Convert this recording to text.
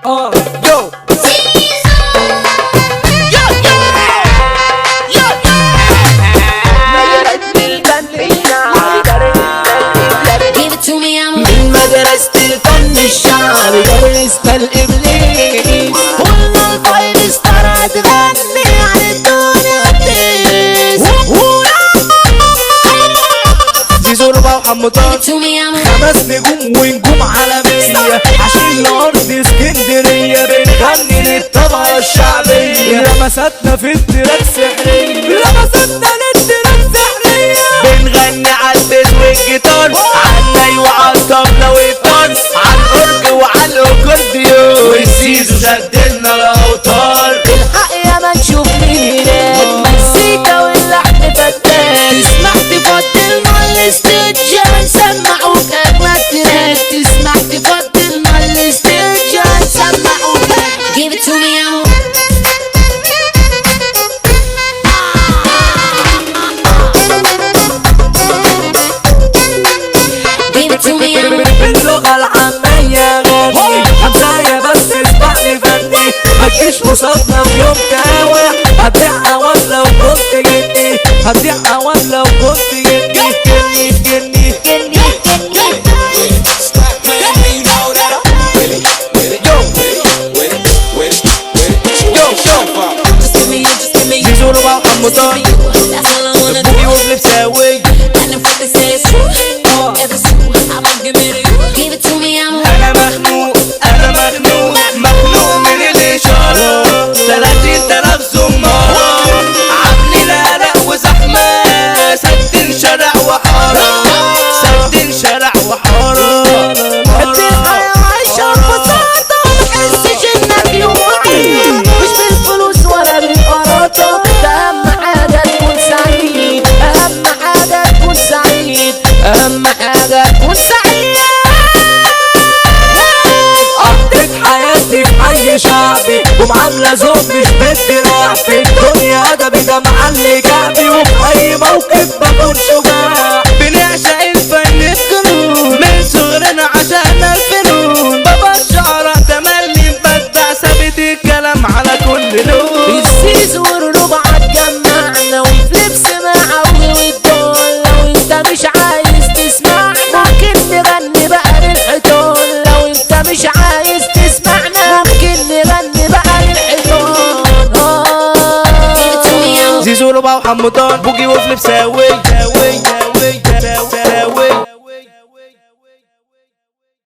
يو من مدرسة الفن الشعبي درست الإبليس كل الفايل ستار تغني عن الدنيا والديس زيزو ربا وحمطان 5 نجوم ونجوم عالمية عشان الأرض اسكندرية بنغني للطبقة الشعبية لمساتنا في التراك سحرية لمساتنا للتراك سحرية بنغني عالبيز والجيتار عالناي وعالطبلة والطرز عالأورج وعالأكورديون والزيزو شدلنا الأوتار الحق يا ما نشوف مين المزيكا واللحن فتان تسمع تفضلنا الاستوديو نسمعوك أجمل تراك تسمع تفضلنا الاستوديو نسمعوك Give it to me amo Give it to me amo باللغة العامية غني همساية بس اسمعني فني متجيش قصادنا في يوم تاوح هتبيع أوام لو كنت جني هتبيع أوام لو كنت جني جني زيزو ربا وحمطان بوبي وبلبس ساوي Give it to me amo أنا مخنوق مخنوق من الإشارة 30,000 زمارة عاملين قلق وزحمة سدين شارع وحارة سدين شارع وحارة الدنيا عايشة ببساطة متحسش انك يوم وحيد مش بالفلوس ولا بالقراطة ده اهم حاجة تكون سعيد اهم حاجة تكون سعيد اهم حاجة تكون سعيد قضيت حياتي في حي شعبي ومعاملة ذوق مش بالدراع في الدنيا أدبي ده معلي كعبي وفي أي موقف بكون شجاع بنعشق الفن الجنون من صغرنا عشقنا الفنون بابا الشعراء تملي مبدع ثابت الكلام على كل لون السيس والربع اتجمعنا وفي لبسنا عوي والدول لو انت مش عايز تسمع ممكن نغني بقى للحيطان لو انت مش عايز تسمعنا ممكن نغني بقى للحيطان زيزو ربا وحمطان بوجي وفليب ساوي